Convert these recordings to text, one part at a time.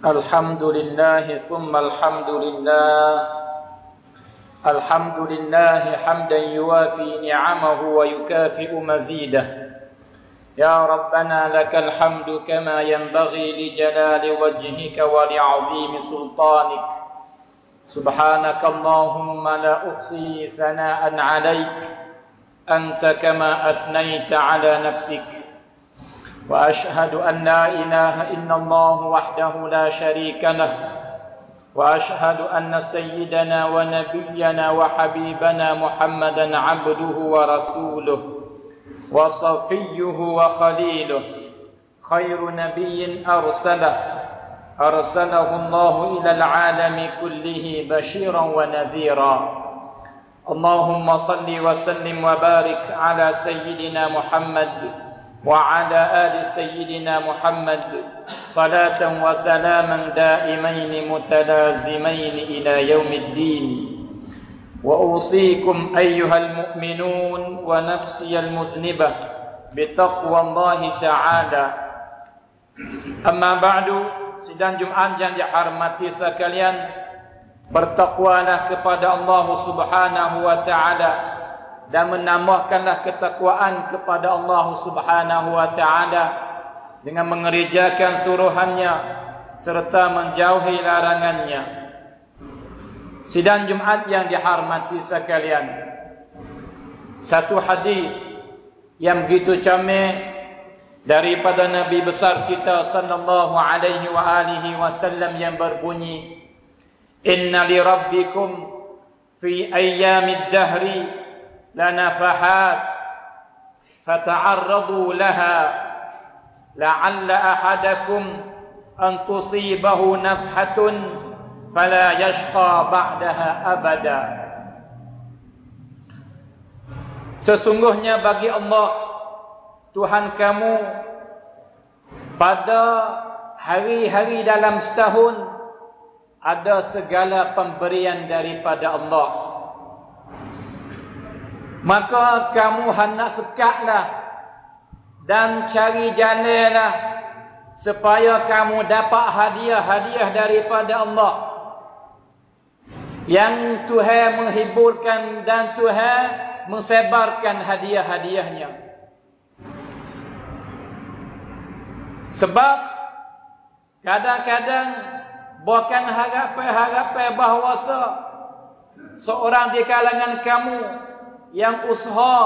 الحمد لله ثم الحمد لله الحمد لله حمدا يوافي نعمه ويكافئ مزيده يا ربنا لك الحمد كما ينبغي لجلال وجهك ولعظيم سلطانك سبحانك اللهم لا أحصي ثناء عليك أنت كما أثنيت على نفسك وأشهد أن لا إله إلا الله وحده لا شريك له وأشهد أن سيدنا ونبينا وحبيبنا محمدا عبده ورسوله وصفيه وخليله خير نبي أرسله الله إلى العالم كله بشيرا ونذيرا اللهم صل وسلم وبارك على سيدنا محمد وعلى آل سيدنا محمد صلاة وسلاما دائمين متلازمين إلى يوم الدين وأوصيكم أيها المؤمنون ونفسي المذنبة بتقوى الله تعالى أما بعد sidang Jumat yang dihormati sekalian, bertakwalah kepada Allah Subhanahu wa taala dan menambahkanlah ketakwaan kepada Allah Subhanahu wa taala dengan mengerjakan suruhannya serta menjauhi larangannya. Sidang Jumat yang dihormati sekalian, satu hadis yang begitu comel daripada Nabi besar kita sallallahu alaihi wa alihi wasallam yang berbunyi, inna li rabbikum fi ayyamid dahri lanafahat fata'arradu laha la'alla ahadakum an tusibahu nafhatun fala yashqa ba'daha abada. Sesungguhnya bagi Allah Tuhan kamu pada hari-hari dalam setahun ada segala pemberian daripada Allah. Maka kamu hendak sekatlah dan cari jalanlah supaya kamu dapat hadiah-hadiah daripada Allah yang Tuhan menghiburkan dan Tuhan mensebarkan hadiah-hadiahnya. Sebab kadang-kadang bukan harapan bahawa seorang di kalangan kamu yang usaha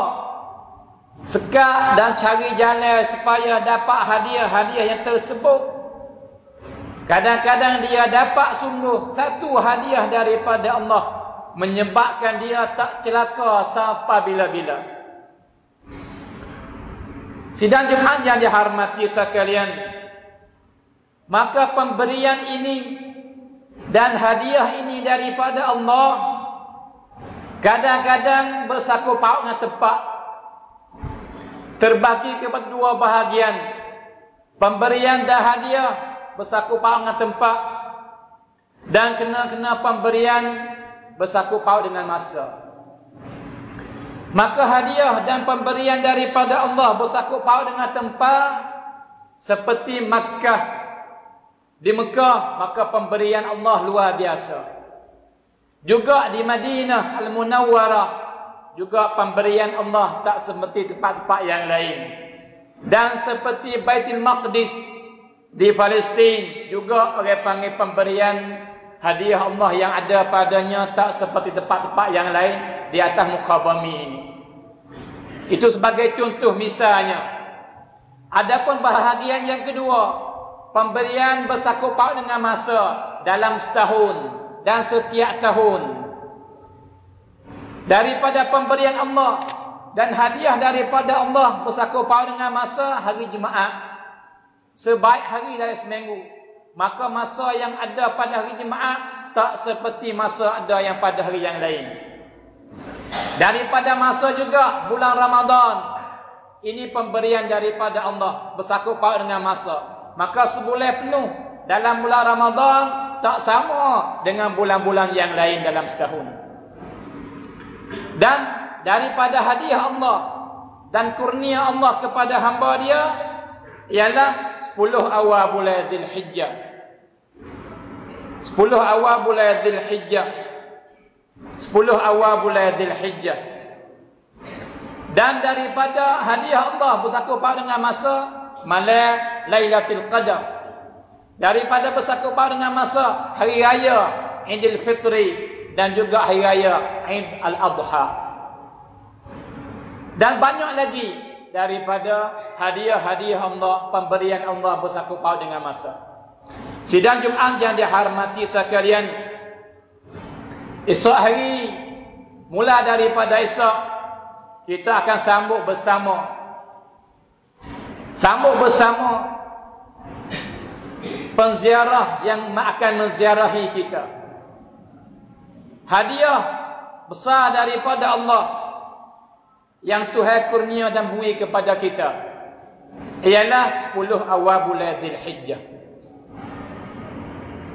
sekat dan cari jalan supaya dapat hadiah-hadiah yang tersebut, kadang-kadang dia dapat sungguh satu hadiah daripada Allah menyebabkan dia tak celaka sampai bila-bila. Sidang Jumat yang dihormati sekalian, maka pemberian ini dan hadiah ini daripada Allah kadang-kadang bersangkut paut dengan tempat, terbagi kepada dua bahagian. Pemberian dan hadiah bersangkut paut dengan tempat, dan kena pemberian bersangkut paut dengan masa. Maka hadiah dan pemberian daripada Allah bersangkut paut dengan tempat. Seperti Makkah, di Mekah, maka pemberian Allah luar biasa. Juga di Madinah Al-Munawwarah, juga pemberian Allah tak seperti tempat-tempat yang lain. Dan seperti Baitul Maqdis di Palestin, juga orang panggil pemberian hadiah Allah yang ada padanya tak seperti tempat-tempat yang lain di atas muka bumi ini. Itu sebagai contoh misalnya. Adapun bahagian yang kedua, pemberian bersangkut paut dengan masa dalam setahun dan setiap tahun. Daripada pemberian Allah dan hadiah daripada Allah bersangkut paut dengan masa hari Jumaat, sebaik hari dalam seminggu. Maka masa yang ada pada hari Jumaat tak seperti masa ada yang pada hari yang lain. Daripada masa juga bulan Ramadan, ini pemberian daripada Allah bersangkut paut dengan masa. Maka sebulan penuh dalam bulan Ramadan tak sama dengan bulan-bulan yang lain dalam setahun. Dan daripada hadiah Allah dan kurnia Allah kepada hamba dia ialah 10 awal bulan Zulhijjah. 10 awal bulan Dzulhijjah. 10 awal bulan Dzulhijjah. Dan daripada hadiah Allah bersakupau dengan masa malam Lailatul Qadar. Daripada bersakupau dengan masa hari raya Idul Fitri dan juga hari raya Eid Al-Adha. Dan banyak lagi daripada hadiah-hadiah Allah, pemberian Allah bersakupau dengan masa. Sidang Jumaat yang dihormati sekalian, esok hari, mula daripada esok, kita akan sambut bersama penziarah yang akan menziarahi kita. Hadiah besar daripada Allah yang Tuhan kurnia dan beri kepada kita ialah 10 awal bulan Dzulhijjah.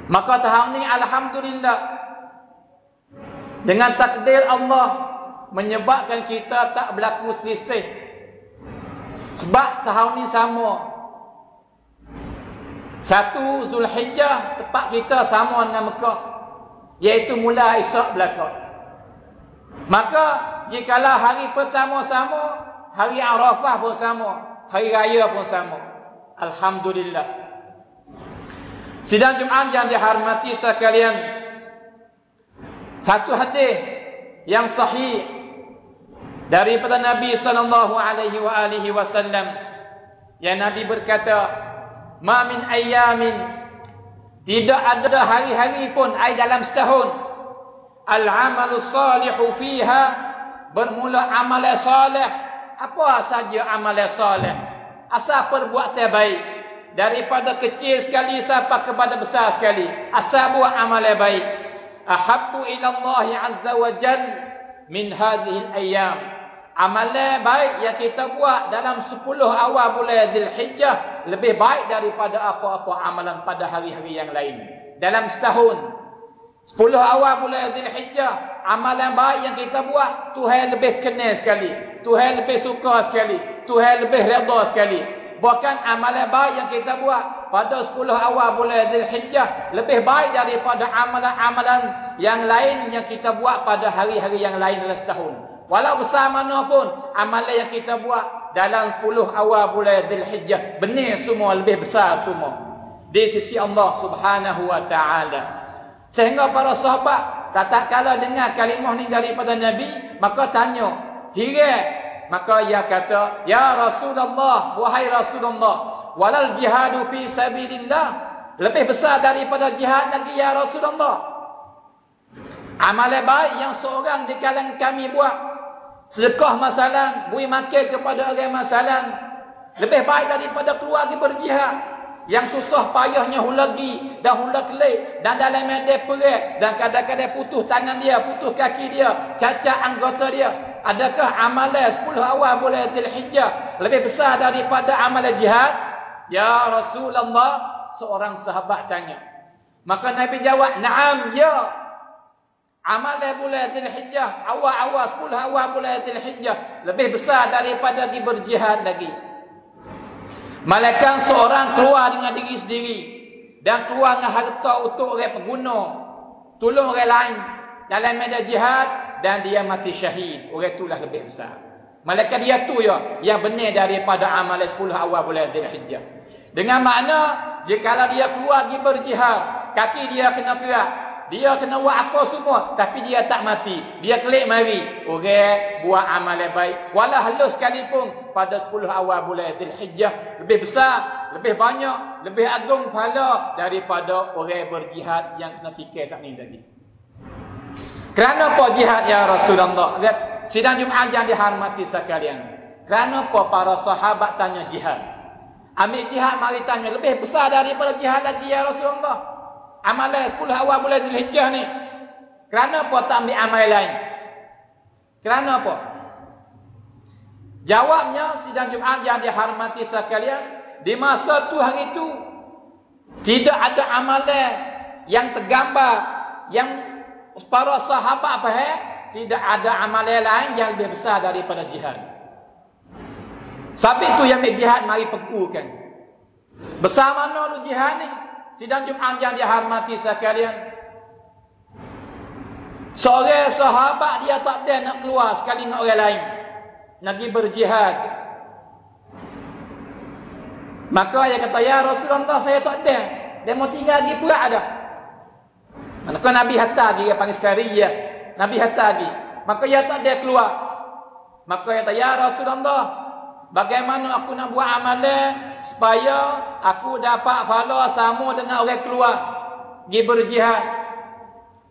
Maka tahun ini alhamdulillah, dengan takdir Allah menyebabkan kita tak berlaku selisih. Sebab tahun ini sama, 1 Zulhijjah tepat kita sama dengan Mekah, iaitu mula esok belaka. Maka jikalau hari pertama sama, hari Arafah pun sama, hari raya pun sama, alhamdulillah. Sidang Jumaat yang dihormati sekalian, satu hadis yang sahih daripada Nabi sallallahu alaihi wasallam, yang Nabi berkata, "Ma min ayyamin", tidak ada hari-hari pun ai dalam setahun, al-amalu salihu fiha, bermula amal soleh. Apa saja amal soleh? Asal perbuatan baik, daripada kecil sekali sampai kepada besar sekali, asal buat amal baik. Ahabbu ila Allah azza wa jal min hadhihi al-ayyam. Amal baik yang kita buat dalam 10 awal bulan Dzulhijjah lebih baik daripada apa-apa amalan pada hari-hari yang lain dalam setahun. 10 awal bulan Dzulhijjah, amalan baik yang kita buat, Tuhan lebih kenal sekali, Tuhan lebih suka sekali, Tuhan lebih redha sekali. Bahkan amalan baik yang kita buat pada 10 awal bulan Dzulhijjah lebih baik daripada amalan-amalan yang lain yang kita buat pada hari-hari yang lain dalam setahun. Walau besar mana pun amalan yang kita buat dalam 10 awal bulan Dzulhijjah, benar semua, lebih besar semua di sisi Allah Subhanahu wa taala. Sehingga para sahabat tatkala dengar kalimah ni daripada Nabi, maka tanya, heran, maka ia kata, "Ya Rasulullah, wahai Rasulullah, walal jihadu fi sabilillah, lebih besar daripada jihad lagi ya Rasulullah. Amalan baik yang seorang di kalangan kami buat, sedekah masalan, beri makan kepada orang masalan, lebih baik daripada keluar pergi berjihad yang susah payahnya hulagi dan hulak-kelik dan dalam medan perang, dan kadang-kadang putus tangan dia, putus kaki dia, cacat anggota dia. Adakah amalan 10 awal bulan Dzulhijjah lebih besar daripada amalan jihad? Ya Rasulullah, seorang sahabat tanya. Maka Nabi jawab, "Na'am, ya." Amalan bulan Dzulhijjah, awal-awal 10 awal bulan Dzulhijjah lebih besar daripada pergi berjihad lagi. Malaikat seorang keluar dengan diri sendiri dan keluar dengan harta untuk orang pengguna, tolong orang lain dalam medan jihad, dan dia mati syahid. Orang itulah lebih besar. Malaikat dia tu ya yang benar daripada amalan 10 awal bulan Dzulhijjah. Dengan makna jikalau dia keluar pergi berjihad, kaki dia kena kerak, dia kena buat apa semua, tapi dia tak mati, dia kelik mari, orang buat amalan baik walau halus sekalipun pada 10 awal bulan Dzulhijjah lebih besar, lebih banyak, lebih agung pahala daripada orang berjihad yang kena fikir saat ni tadi. Kerana apa jihad ya Rasulullah? Sidang Jumaat yang dihormati sekalian, kerana apa para sahabat tanya jihad? Ambil jihad, mari tanya, lebih besar daripada jihad lagi ya Rasulullah? Amalan 10 awal bulan Dzulhijjah ni, kerana apa tak ambil amal lain? Kerana apa? Jawabnya, sidang Jumaat yang dihormati sekalian, di masa tu, hari tu, tidak ada amalan yang tergambar, yang para sahabat faham, tidak ada amalan lain yang lebih besar daripada jihad. Sebab itu yang ambil jihad, mari pekukan. Besar mana lu jihad ni? sidang Jumaat yang dihormati sekalian, seorang sahabat dia tak ada nak keluar sekali dengan orang lain, nak pergi berjihad. Maka dia kata, ya Rasulullah, saya tak ada, dia mau tinggal pergi perang dah. Maka Nabi hantar pergi, dia panggil Sariyah, Nabi hantar pergi. Maka dia tak ada keluar. Maka dia kata, ya Rasulullah, bagaimana aku nak buat amalan supaya aku dapat pahala sama dengan orang keluar pergi berjihad?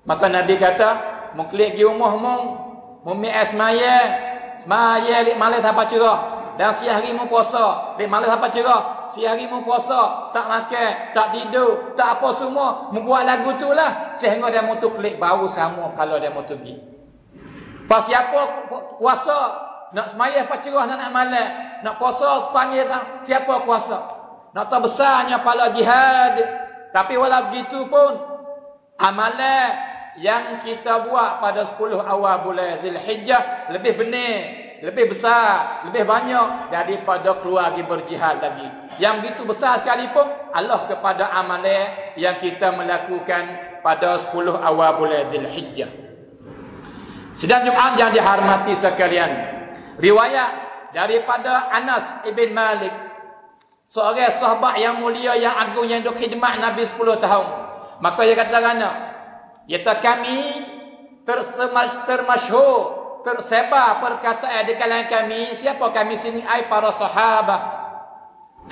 Maka Nabi kata, muklik pergi rumahmu, mumi semaya lik malam sampai cerah, dan siang hari mu puasa, lik malam sampai cerah, siang hari mu puasa, tak makan, tak tidur, tak apa semua, membuat lagu tu lah sehingga dia mau tu klik baru sama pahala dia mau tu pergi. Pas siapa puasa nak semaya sampai cerah nak malam, nak puasa sepanjang tak, siapa kuasa? Nak tahu besarnya pahala jihad. Tapi walau begitu pun, amalan yang kita buat pada 10 awal bulan Zulhijjah lebih benar, lebih besar, lebih banyak daripada keluar pergi berjihad lagi. Yang begitu besar sekalipun Allah kepada amalan yang kita melakukan pada 10 awal bulan Zulhijjah. Sidang Jumaat yang dihormati sekalian, riwayat daripada Anas ibn Malik, seorang sahabat yang mulia, yang agung, yang duk khidmat Nabi 10 tahun. Maka dia kata kerana kami termasyhur, tersebar perkataan di kalangan kami. Siapa kami sini? Ai para sahabat.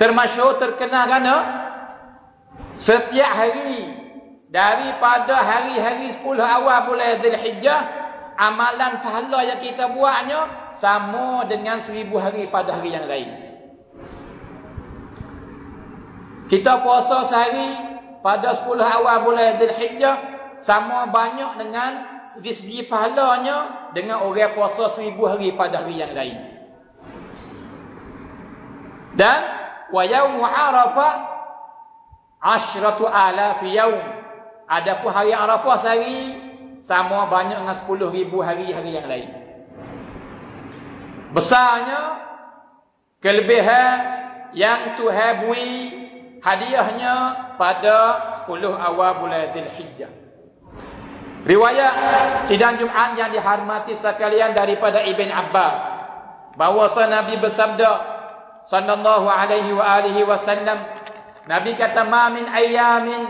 Termasyhur, terkenal kerana setiap hari daripada hari-hari 10 awal bulan Zulhijjah, amalan pahala yang kita buatnya sama dengan 1000 hari pada hari yang lain. Kita puasa sehari pada 10 awal bulan Zulhijjah sama banyak dengan segi-segi pahalanya dengan orang puasa 1000 hari pada hari yang lain. Dan wa yaum Arafah 10,000 yaum. Adapun hari Arafah sehari sama banyak dengan 10,000 hari-hari yang lain. Besarnya kelebihan yang Tuhan beri hadiahnya pada 10 awal bulan Zulhijjah. Riwayat sidang Jumaat yang dihormati sekalian daripada Ibn Abbas, bahawa Nabi bersabda sallallahu alaihi wa alihi wasallam, Nabi kata, ma min ayamin,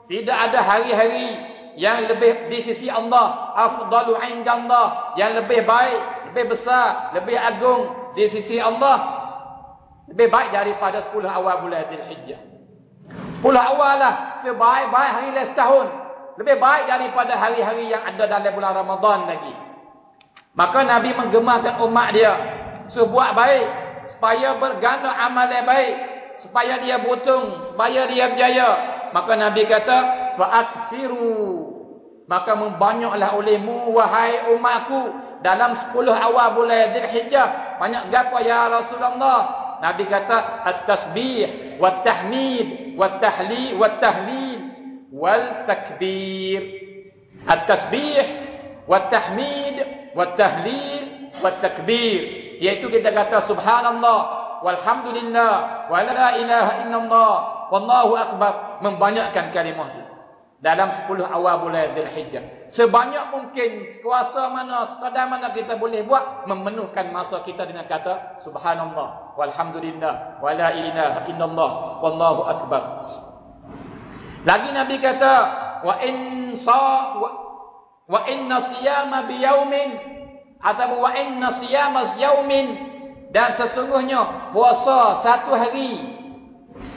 tidak ada hari-hari yang lebih di sisi Allah, afdalu indallah, yang lebih baik, lebih besar, lebih agung di sisi Allah, lebih baik daripada 10 awal bulan Zulhijjah. 10 awal lah sebaik-baik hari setahun, lebih baik daripada hari-hari yang ada dalam bulan Ramadan lagi. Maka Nabi menggemarkan umat dia suruh buat baik supaya berganda amalan baik, supaya dia beruntung, supaya dia berjaya. Maka Nabi kata, fa'akthiru, maka membanyaklah olehmu wahai umatku dalam 10 awal bulan Zulhijjah. Banyak gapo ya Rasulullah? Nabi kata, at-tasbih wat-tahmid wat-tahlil wal-takbir. At-tasbih wat-tahmid wat-tahlil wat-takbir, iaitu kita kata subhanallah walhamdulillah wa la ilaha illallah wallahu akbar, membanyakkan kalimah itu dalam 10 awal bulan Zulhijjah. Sebanyak mungkin, kuasa mana, sekadar mana kita boleh buat, memenuhkan masa kita dengan kata subhanallah walhamdulillah wa la ilaha illallah wallahu akbar. Lagi Nabi kata, wa inna siyama biyaumin, atau wa inna siyama yaumin, dan sesungguhnya puasa satu hari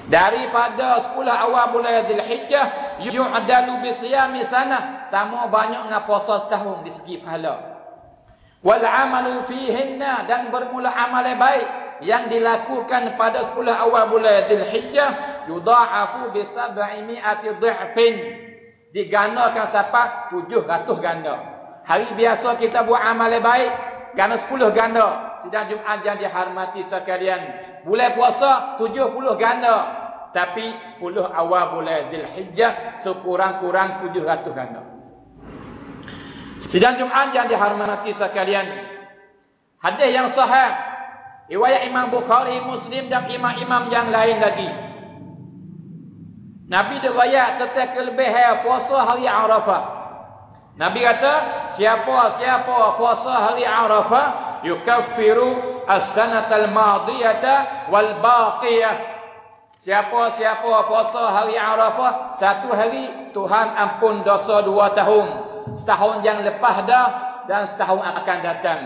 daripada 10 awal bulan Zulhijjah yu'dalu bi siyami sana, sama banyak dengan puasa setahun di segi pahala. Wal amalu fihinna, dan bermula amal baik yang dilakukan pada 10 awal bulan Zulhijjah yudha'afu bi 700 dha'fin, digandakan siapa? 700 ganda. Hari biasa kita buat amal baik ganda 10 ganda. Sidang Jumaat yang dihormati sekalian, bulan puasa 70 ganda, tapi 10 awal bulan Zulhijjah sekurang-kurang 700 ganda. Sidang Jumaat yang dihormati sekalian, hadis yang sahih riwayat Imam Bukhari, Muslim dan imam-imam yang lain lagi, Nabi diraya tentang kelebihan puasa hari Arafah. Nabi kata, siapa puasa hari Arafah yukaffiru as-sanatal madiyata wal baqiyah. Siapa puasa hari Arafah satu hari, Tuhan ampun dosa 2 tahun. Setahun yang lepas dah dan setahun akan datang.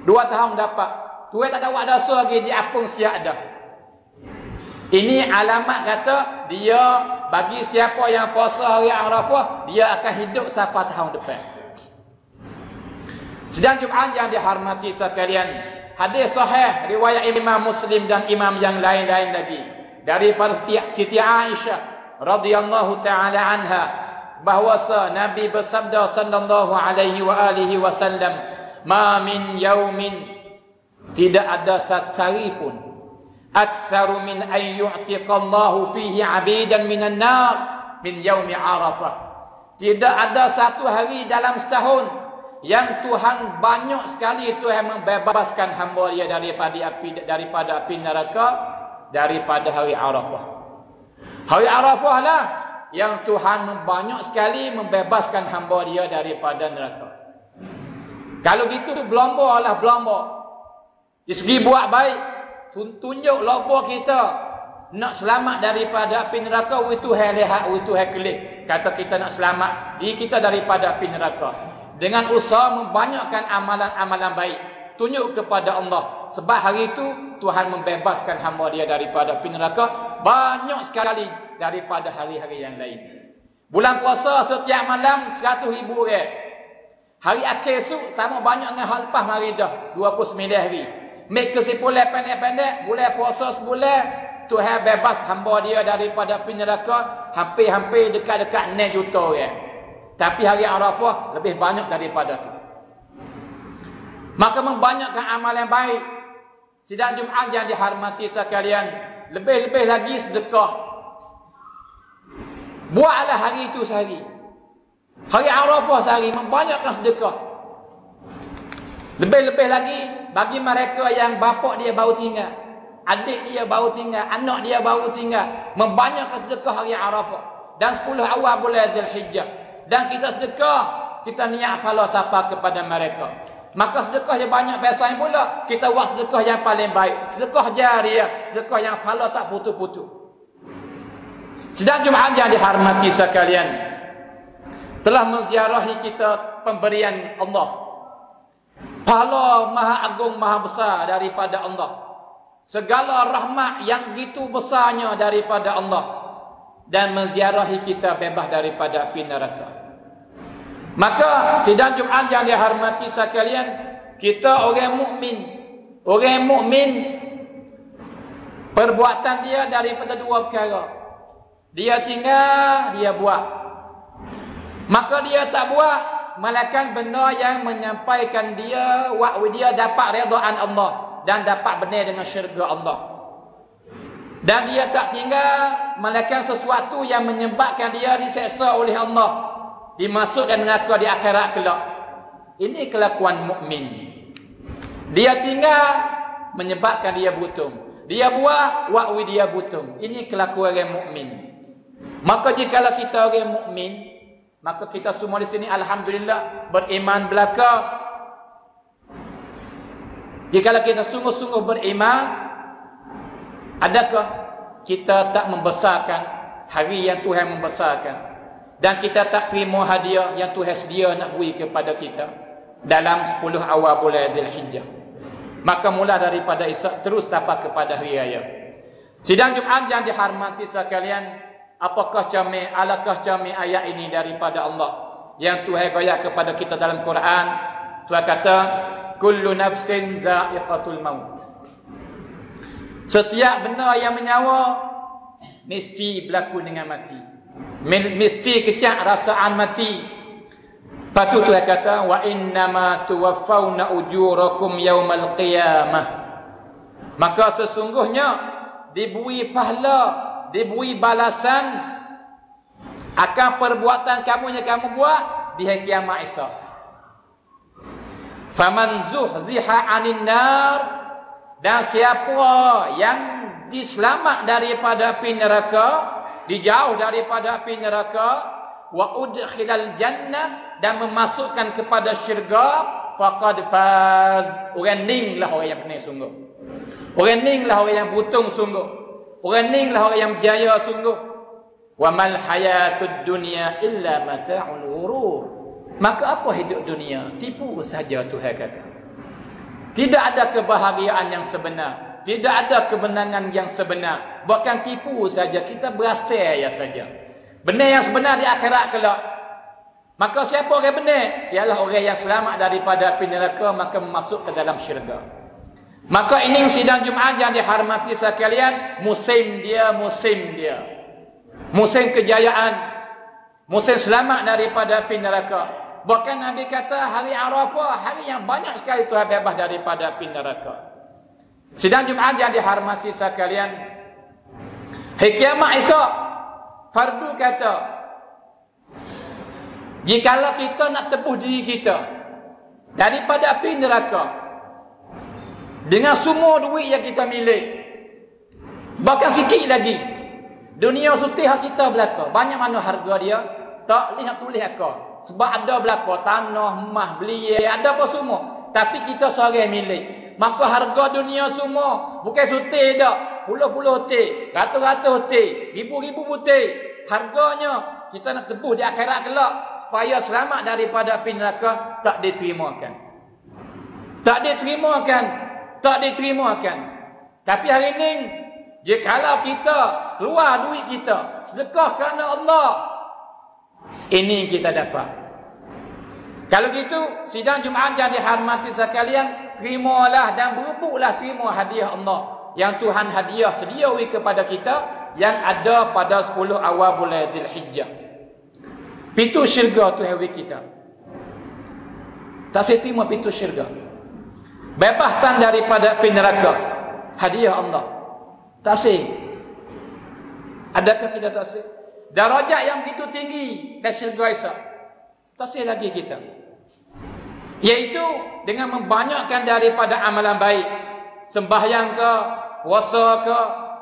2 tahun dapat. Tuhan tak ada buat dosa lagi, diampun siap dah. Ini alamat kata dia bagi siapa yang puasa hari Arafah, dia akan hidup sampai tahun depan. Sedang Jumaat yang dihormati sekalian, hadis sahih riwayat Imam Muslim dan imam yang lain-lain lagi daripada Siti Aisyah radhiyallahu taala anha bahwasa Nabi bersabda sallallahu alaihi wa alihi wasallam, "Ma min yaumin," tidak ada satu hari pun, "aktsaru min an yu'tiqallahu fihi 'abidan minan nar min yaumi Arafah." Tidak ada satu hari dalam setahun yang Tuhan banyak sekali Tuhan membebaskan hamba dia daripada api neraka daripada hari Arafah. Hari Arafah lah yang Tuhan banyak sekali membebaskan hamba dia daripada neraka. Kalau gitu belamba lah belamba. Di segi buat baik, tunjuk lobo kita nak selamat daripada api neraka, itu hai lihat, itu hai kelik. Kata kita nak selamat diri kita daripada api neraka dengan usaha membanyakkan amalan-amalan baik, tunjuk kepada Allah. Sebab hari itu Tuhan membebaskan hamba dia daripada api neraka banyak sekali daripada hari-hari yang lain. Bulan puasa setiap malam 100,000 orang. Hari akhir esok sama banyak dengan hal lepas mari dah 29 hari. Make kesimpulan pendek-pendek, bulan puasa sebulan Tuhan bebas hamba dia daripada api neraka hampir-hampir dekat-dekat 6 juta orang. Tapi hari Arafah lebih banyak daripada itu. Maka membanyakkan amalan baik. Sidang Jumaat yang dihormati sekalian, lebih-lebih lagi sedekah. Buatlah hari itu sehari. Hari Arafah sehari, membanyakkan sedekah. Lebih-lebih lagi bagi mereka yang bapa dia baru tinggal, adik dia baru tinggal, anak dia baru tinggal, membanyakkan sedekah hari Arafah dan 10 awal bulan Zulhijjah. Dan kita sedekah, kita niat pahala siapa kepada mereka. Maka sedekah yang banyak biasanya pula kita buat sedekah yang paling baik, sedekah jariah, sedekah yang pahala tak putus-putus. Sedang Jumaat yang dihormati sekalian, telah menziarahi kita pemberian Allah. Pahala maha agung, maha besar daripada Allah. Segala rahmat yang gitu besarnya daripada Allah. Dan menziarahi kita bebas daripada api neraka. Maka sidang Jumaat yang dihormati sekalian, kita orang mukmin. Orang mukmin perbuatan dia daripada 2 perkara. Dia tinggal, dia buat. Maka dia tak buat, malaikat benda yang menyampaikan dia, dia dapat redaan Allah dan dapat benar dengan syurga Allah. Dan dia tak tinggal melakukan sesuatu yang menyebabkan dia diseksa oleh Allah, dimasukkan neraka di akhirat kelak. Ini kelakuan mukmin. Dia tinggal menyebabkan dia butung, dia buat dia butung. Ini kelakuan orang mukmin. Maka jikalau kita orang mukmin, maka kita semua di sini alhamdulillah beriman belaka. Jikalau kita sungguh-sungguh beriman, adakah kita tak membesarkan hari yang Tuhan membesarkan, dan kita tak terima hadiah yang Tuhan sedia nak beri kepada kita dalam 10 awal bulan Zulhijjah? Maka mula daripada Isyak terus dapat kepada hari raya. Sidang Jumaat yang dihormati sekalian, alakah camik ayat ini daripada Allah yang Tuhan ayat kepada kita dalam Quran. Tuhan kata, kullu nafsin dha'iqatul maut. Setiap benda yang menyawa mesti berlaku dengan mati. Mesti kecak rasaan mati. Patu Tuhan kata, wa innama tuwaffawna ujurakum yaumal qiyamah. Maka sesungguhnya diberi pahala, diberi balasan akan perbuatan kamu yang kamu buat di hari kiamat esok. Faman zuhziha 'anil nar, dan siapa yang diselamat daripada api neraka, dijauh daripada api neraka, wa udkhilal jannah, dan memasukkan kepada syurga, faqad faz. Orang ning lah orang yang pening sungguh. Orang ning lah orang yang butung sungguh. Orang ning lah orang yang berjaya sungguh. Wa mal hayatud dunya illa mata'ul ghurur. Maka apa hidup dunia? Tipu saja Tuhan kata. Tidak ada kebahagiaan yang sebenar, tidak ada kemenangan yang sebenar. Bahkan tipu saja, kita berasal ya saja. Benar yang sebenar di akhirat kelak. Maka siapa orang benar? Ialah orang yang selamat daripada api neraka, maka masuk ke dalam syurga. Maka ini sidang Jumaat yang dihormati sekalian, musim dia. Musim kejayaan, musim selamat daripada api neraka. Bahkan Nabi kata hari Arafah, hari yang banyak sekali Tuhan bebas daripada api neraka. Sidang Jumaat yang dihormati sekalian, hari kiamat esok, fardu kata, jikalau kita nak tebus diri kita daripada api neraka dengan semua duit yang kita milik, bahkan sikit lagi, dunia sutih kita belaka, banyak mana harga dia, tak boleh nak tulis akak. Sebab ada belaka tanah, emas, belia, ada apa semua. Tapi kita seorang milik. Maka harga dunia semua bukan sutih dak. Puluh-puluh hotel, ratus-ratus hotel, ribu-ribu hotel. Harganya kita nak tebus di akhirat kelak supaya selamat daripada api neraka, tak diterimakan. Tak diterimakan. Tapi hari ini, jikalau kita keluar duit kita, sedekah kerana Allah, ini kita dapat. Kalau gitu, sidang Jumaat yang dihormati sekalian, terimalah dan berebutlah terima hadiah Allah yang Tuhan hadiah sediawi kepada kita yang ada pada 10 awal bulan Dzulhijjah. Pintu syurga Tuhan bagi kita. Tak saya terima pintu syurga. Bebasan daripada api neraka. Hadiah Allah. Tak saya. Adakah kita tak saya? Darajat yang begitu tinggi dan syurga esok. Tak saya lagi kita. Iaitu dengan membanyakkan daripada amalan baik. Sembahyang ke, puasa ke,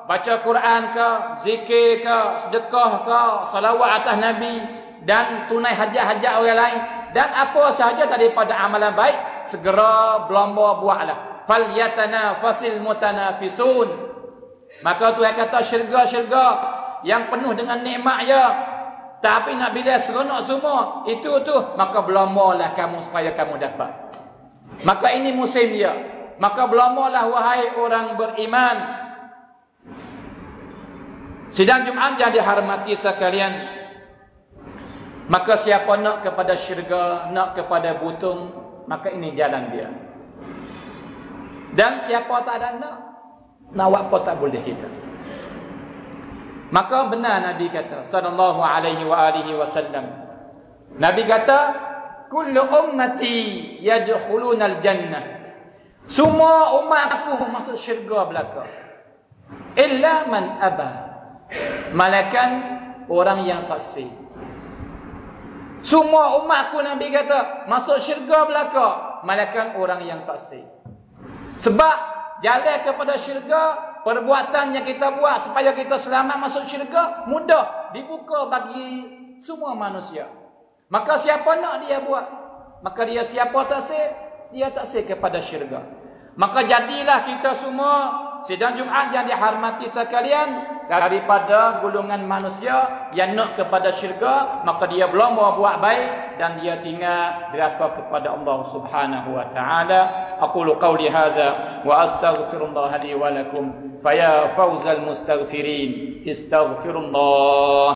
baca Quran ke, zikir ke, sedekah ke, salawat atas Nabi, dan tunai hajat-hajat orang lain, dan apa sahaja daripada amalan baik, segera berlomba buatlah. Falyatanafasil mutanafisun. Maka Tuhan kata syurga-syurga yang penuh dengan nikmat ya, tapi nak bila seronok semua itu tu, maka berlombalah kamu supaya kamu dapat. Maka ini musim dia. Maka berlombalah wahai orang beriman. Sidang Jumaat yang dihormati sekalian, maka siapa nak kepada syurga, nak kepada butung, maka ini jalan dia. Dan siapa tak ada nak buat apa tak boleh kita. Maka benar Nabi kata sallallahu alaihi wa alihi wasallam. Nabi kata kullu ummati yadkhuluna al-jannah. Semua umat aku masuk syurga belaka. Illa man aba. Malakan orang yang taksi. Semua umat aku Nabi kata masuk syurga belaka, malakan orang yang taksi. Sebab jalan kepada syurga, perbuatan yang kita buat supaya kita selamat masuk syurga mudah dibuka bagi semua manusia. Maka siapa nak dia buat, maka dia siapa taksir, dia taksir kepada syurga. Maka jadilah kita semua sidang Jumaat yang dihormati sekalian daripada golongan manusia yang nak kepada syurga, maka dia berlomba buat baik dan dia tinggal deraka kepada Allah Subhanahu wa taala. Aqulu qawli hadza wa astaghfirullah li wa lakum fa ya fawzal mustaghfirin. Istaghfirullah.